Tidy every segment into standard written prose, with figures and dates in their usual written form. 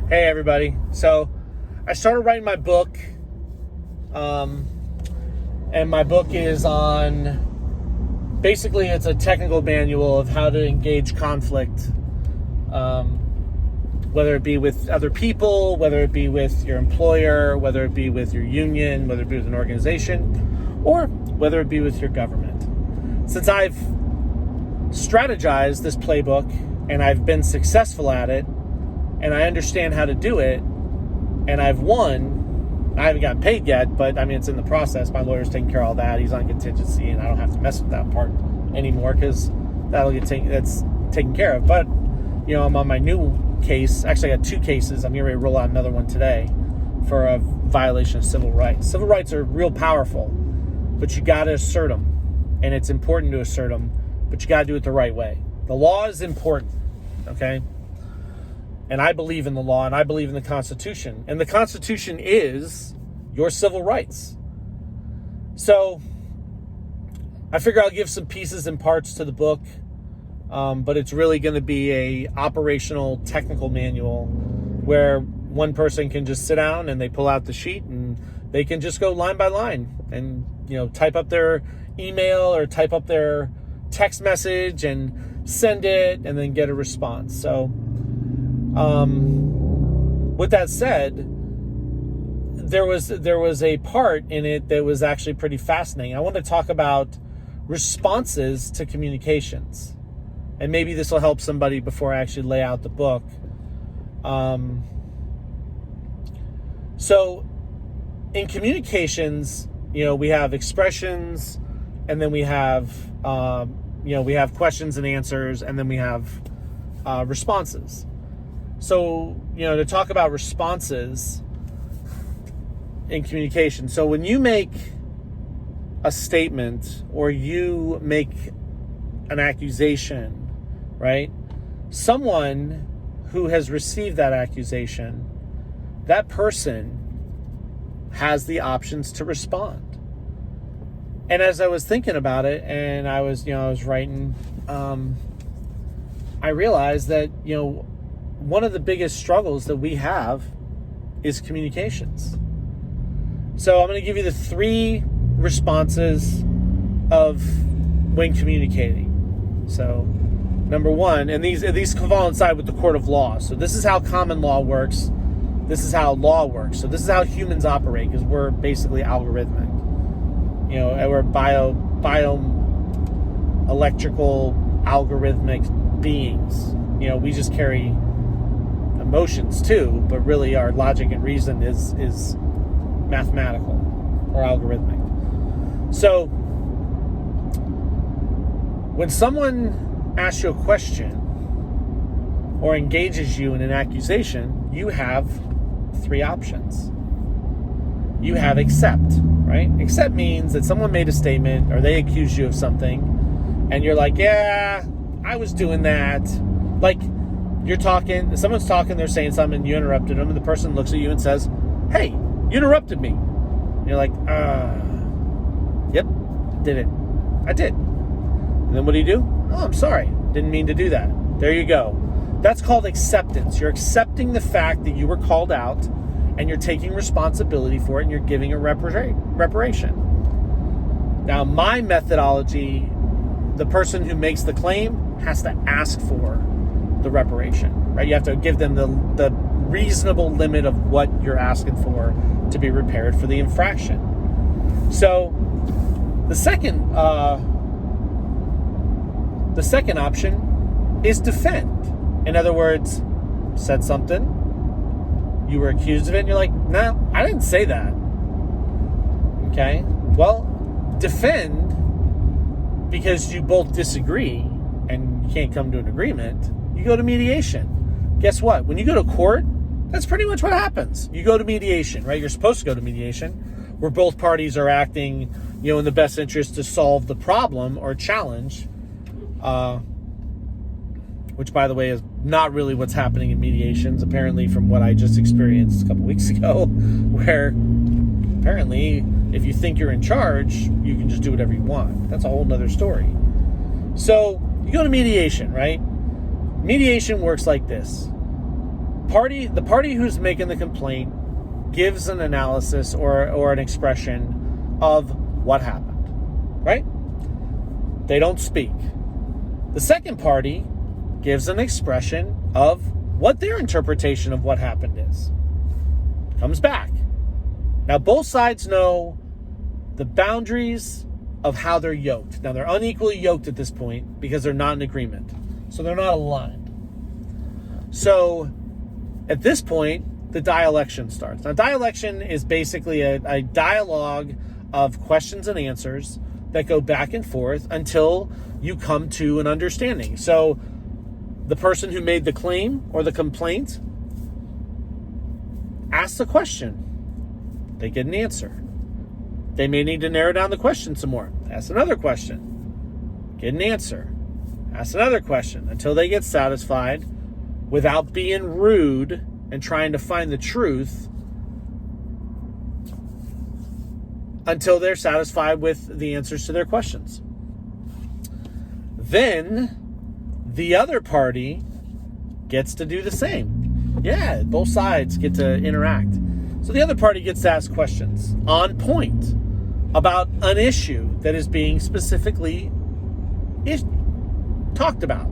Hey everybody. So I started writing my book, and my book is on, basically it's a technical manual of how to engage conflict, whether it be with other people, whether it be with your employer, whether it be with your union, whether it be with an organization, or whether it be with your government. Since I've strategized this playbook and I've been successful at it, and I understand how to do it, and I've won. I haven't gotten paid yet, but I mean, it's in the process. My lawyer's taking care of all that. He's on contingency, and I don't have to mess with that part anymore because that's taken care of. But, I'm on my new case. Actually, I got two cases. I'm getting ready to roll out another one today for a violation of civil rights. Civil rights are real powerful, but you got to assert them, and it's important to assert them, but you got to do it the right way. The law is important, okay? And I believe in the law, and I believe in the Constitution. And the Constitution is your civil rights. So I figure I'll give some pieces and parts to the book, but it's really going to be a operational technical manual where one person can just sit down and they pull out the sheet and they can just go line by line and, type up their email or type up their text message and send it and then get a response. So with that said, there was a part in it that was actually pretty fascinating. I want to talk about responses to communications, and maybe this will help somebody before I actually lay out the book. So in communications, we have expressions, and then we have questions and answers, and then we have responses. So, to talk about responses in communication. So when you make a statement or you make an accusation, right? Someone who has received that accusation, that person has the options to respond. And as I was thinking about it and I was writing, I realized that, one of the biggest struggles that we have is communications. So I'm going to give you the three responses of when communicating. So number one, and these coincide with the court of law. So this is how common law works. This is how law works. So this is how humans operate, because we're basically algorithmic. We're electrical algorithmic beings. We just carry emotions too, but really our logic and reason is mathematical or algorithmic. So when someone asks you a question or engages you in an accusation, you have three options. You have accept, right? Accept means that someone made a statement or they accused you of something and you're like, yeah, I was doing that. Like, you're talking, someone's talking, they're saying something, you interrupted them, and the person looks at you and says, hey, you interrupted me. And you're like, yep, did it. I did. And then what do? Oh, I'm sorry. Didn't mean to do that. There you go. That's called acceptance. You're accepting the fact that you were called out, and you're taking responsibility for it, and you're giving a reparation. Now, my methodology, the person who makes the claim has to ask for the reparation, right? You have to give them the reasonable limit of what you're asking for to be repaired for the infraction. So the second option is defend. In other words, said something, you were accused of it, and you're like, no, I didn't say that. Okay, well, defend, because you both disagree and you can't come to an agreement. You go to mediation. Guess what? When you go to court, that's pretty much what happens. You go to mediation, right? You're supposed to go to mediation, where both parties are acting, in the best interest to solve the problem or challenge, which, by the way, is not really what's happening in mediations, apparently, from what I just experienced a couple weeks ago, where apparently if you think you're in charge, you can just do whatever you want. That's a whole nother story. So you go to mediation, right? Mediation works like this. the party who's making the complaint gives an analysis or an expression of what happened, right? They don't speak. The second party gives an expression of what their interpretation of what happened is. Comes back. Now, both sides know the boundaries of how they're yoked. Now, they're unequally yoked at this point because they're not in agreement. So they're not aligned. So at this point, the dialection starts. Now, dialection is basically a dialogue of questions and answers that go back and forth until you come to an understanding. So the person who made the claim or the complaint asks a question. They get an answer. They may need to narrow down the question some more. Ask another question. Get an answer. Ask another question until they get satisfied without being rude and trying to find the truth, until they're satisfied with the answers to their questions. Then the other party gets to do the same. Yeah, both sides get to interact. So the other party gets to ask questions on point about an issue that is being specifically talked about.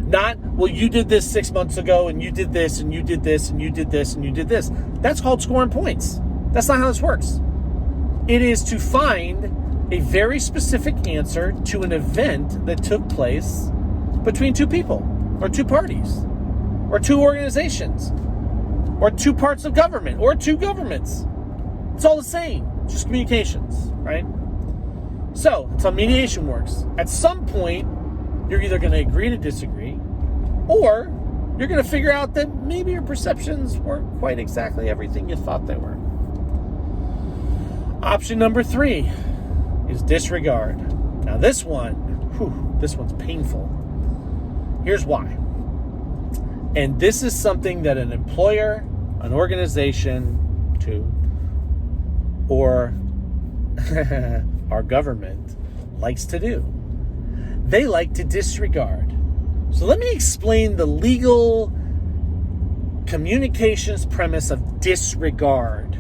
Not, well, you did this 6 months ago, and you did this, and you did this, and you did this, and you did this. That's called scoring points. That's not how this works. It is to find a very specific answer to an event that took place between two people, or two parties, or two organizations, or two parts of government, or two governments. It's all the same. It's just communications, right? So that's how mediation works. At some point, you're either going to agree to disagree, or you're going to figure out that maybe your perceptions weren't quite exactly everything you thought they were. Option number 3 is disregard. Now this one's painful. Here's why. And this is something that an employer, an organization, or our government likes to do. They like to disregard. So let me explain the legal communications premise of disregard.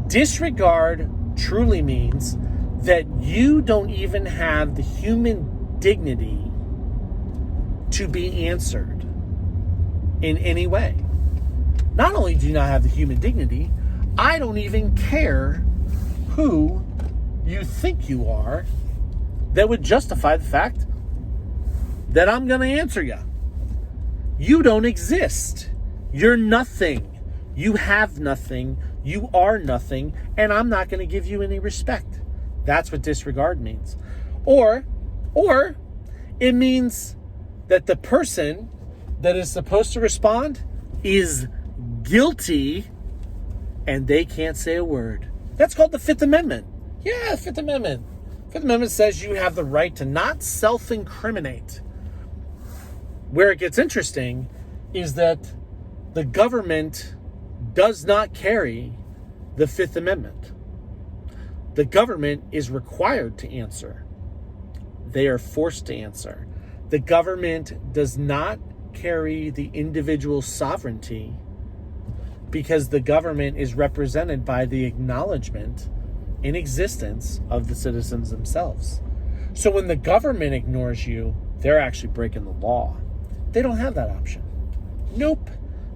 Disregard truly means that you don't even have the human dignity to be answered in any way. Not only do you not have the human dignity, I don't even care who you think you are that would justify the fact that I'm going to answer you. You don't exist. You're nothing. You have nothing. You are nothing. And I'm not going to give you any respect. That's what disregard means. Or it means that the person that is supposed to respond is guilty and they can't say a word. That's called the Fifth Amendment. Yeah, Fifth Amendment. Fifth Amendment says you have the right to not self-incriminate. Where it gets interesting is that the government does not carry the Fifth Amendment. The government is required to answer. They are forced to answer. The government does not carry the individual sovereignty because the government is represented by the acknowledgement in existence of the citizens themselves. So when the government ignores you, they're actually breaking the law. They don't have that option. Nope,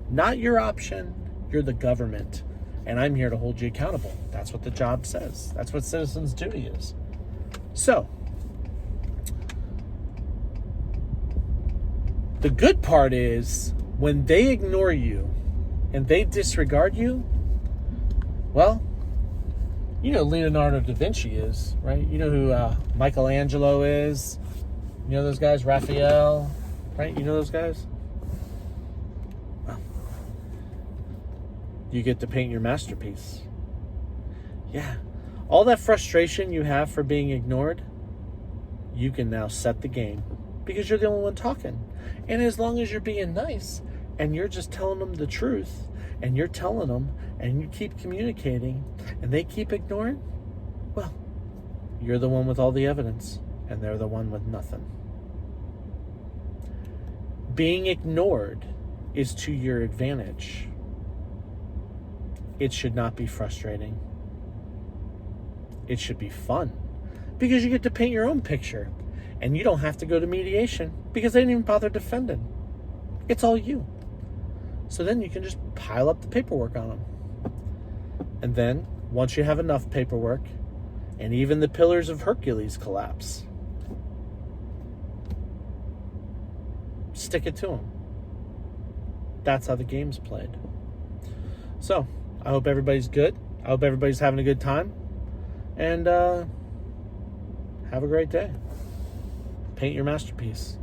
not your option. You're the government, and I'm here to hold you accountable. That's what the job says. That's what citizens' duty is. So, the good part is when they ignore you and they disregard you, well, you know Leonardo da Vinci is, right? You know who Michelangelo is. You know those guys, Raphael, right? You know those guys? Well, you get to paint your masterpiece. Yeah. All that frustration you have for being ignored, you can now set the game because you're the only one talking. And as long as you're being nice and you're just telling them the truth and you're telling them and you keep communicating and they keep ignoring, well, you're the one with all the evidence and they're the one with nothing. Being ignored is to your advantage. It should not be frustrating. It should be fun because you get to paint your own picture and you don't have to go to mediation because they didn't even bother defending. It's all you. So then you can just pile up the paperwork on them. And then once you have enough paperwork and even the pillars of Hercules collapse, stick it to them. That's how the game's played. So I hope everybody's good. I hope everybody's having a good time. And have a great day. Paint your masterpiece.